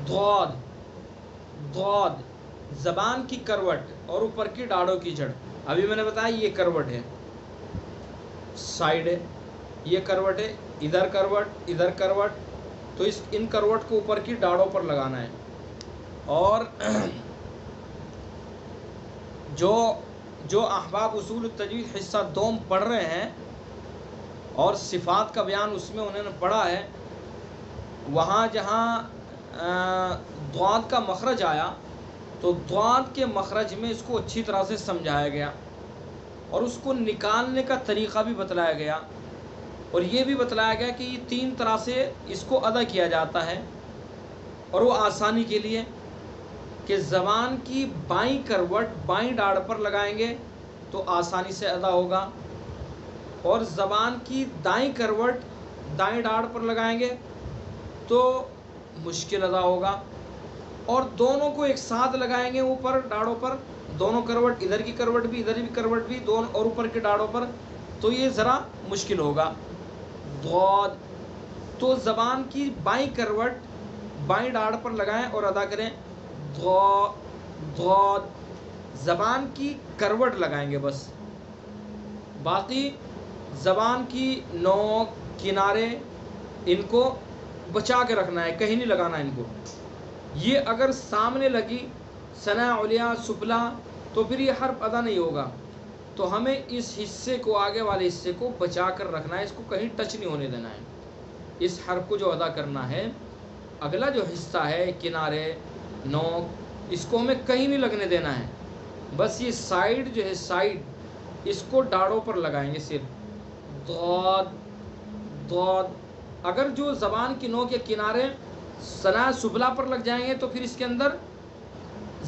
दौद, दौद ज़बान की करवट और ऊपर की दाढ़ों की जड़। अभी मैंने बताया ये करवट है, साइड है, ये करवट है, इधर करवट, इधर करवट। तो इन करवट को ऊपर की दाढ़ों पर लगाना है। और जो अहबाब उसूल तजवीद हिस्सा दोम पढ़ रहे हैं और सिफ़ात का बयान उसमें उन्होंने पढ़ा है, वहाँ जहाँ द्वाद का मखरज आया तो द्वाद के मखरज में इसको अच्छी तरह से समझाया गया और उसको निकालने का तरीक़ा भी बतलाया गया। और ये भी बतलाया गया कि ये 3 तरह से इसको अदा किया जाता है। और वो आसानी के लिए कि ज़बान की बाईं करवट बाईं दाढ़ पर लगाएंगे तो आसानी से अदा होगा, और ज़बान की दाईं करवट दाईं दाढ़ पर लगाएंगे तो मुश्किल अदा होगा। और दोनों को एक साथ लगाएंगे ऊपर दाढ़ों पर, दोनों करवट, इधर की करवट भी इधर की करवट भी, दोनों और ऊपर के दाढ़ों पर, तो ये ज़रा मुश्किल होगा। दौद, तो ज़बान की बाईं करवट बाईं दाढ़ पर लगाएं और अदा करें दौद। ज़बान की करवट लगाएंगे बस, बाकी ज़बान की नोक, किनारे, इनको बचा के रखना है, कहीं नहीं लगाना इनको। ये अगर सामने लगी सना उलिया सुफला तो फिर ये हर्फ अदा नहीं होगा। तो हमें इस हिस्से को, आगे वाले हिस्से को बचा कर रखना है, इसको कहीं टच नहीं होने देना है। इस हर्फ को जो अदा करना है, अगला जो हिस्सा है किनारे, नोक, इसको हमें कहीं नहीं लगने देना है। बस ये साइड जो है, साइड, इसको दाढ़ों पर लगाएंगे सिर्फ। दौद, दौद। अगर जो ज़बान की नोक के किनारे सना सुबला पर लग जाएंगे तो फिर इसके अंदर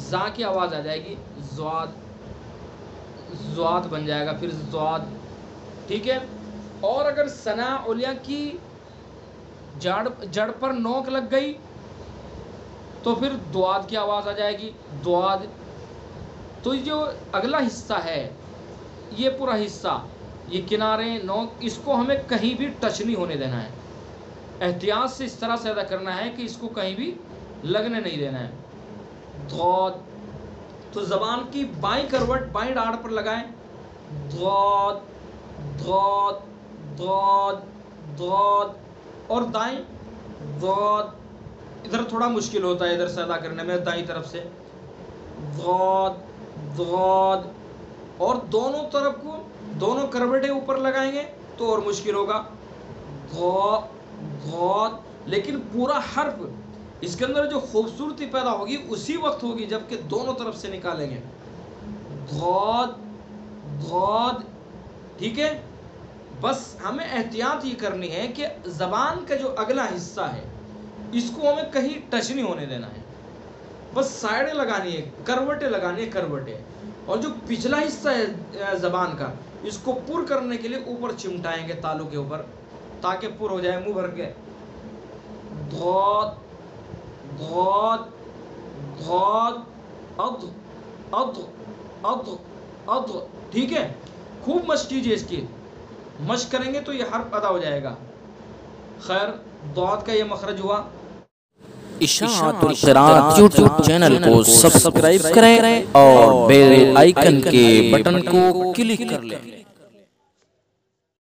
जा की आवाज़ आ जाएगी, ज़्वाद, ज़्वाद बन जाएगा, फिर ज़्वाद, ठीक है। और अगर सना उलिया की जड़ पर नोक लग गई तो फिर द्वाद की आवाज़ आ जाएगी, द्वाद। तो जो अगला हिस्सा है, ये पूरा हिस्सा, ये किनारे, नोक, इसको हमें कहीं भी टच नहीं होने देना है। एहतियात से इस तरह से अदा करना है कि इसको कहीं भी लगने नहीं देना है। द्वाद, तो ज़बान की बाईं करवट बाईं दाढ़ पर लगाएं, द्वाद, द्वाद, द्वाद, द्वाद। और दाएं द्वाद, इधर थोड़ा मुश्किल होता है इधर से अदा करने में, दाईं तरफ से द्वाद, द्वाद। और दोनों तरफ को, दोनों करवटें ऊपर लगाएंगे तो और मुश्किल होगा, द्वाद, द्वाद। लेकिन पूरा हर्फ इसके अंदर जो खूबसूरती पैदा होगी उसी वक्त होगी जबकि दोनों तरफ से निकालेंगे, द्वाद, द्वाद, ठीक है। बस हमें एहतियात ये करनी है कि ज़बान का जो अगला हिस्सा है इसको हमें कहीं टच नहीं होने देना है, बस साइडें लगानी है, करवटें लगानी है, करवटें। और जो पिछला हिस्सा है ज़बान का, इसको पुर करने के लिए ऊपर चिमटाएंगे तालू के ऊपर ताकि पुर हो जाए मुंह भर के। धौद, धौद, धौद, अध, अध, अध, अध, ठीक है। खूब मश्क कीजिए, इसकी मश्क करेंगे तो ये हर्फ अदा हो जाएगा। खैर, दौद का ये मखरज हुआ। इशाअतुल क़िराअत यूट्यूब चैनल को सब्सक्राइब करें और बेल आइकन के बटन को क्लिक कर लें।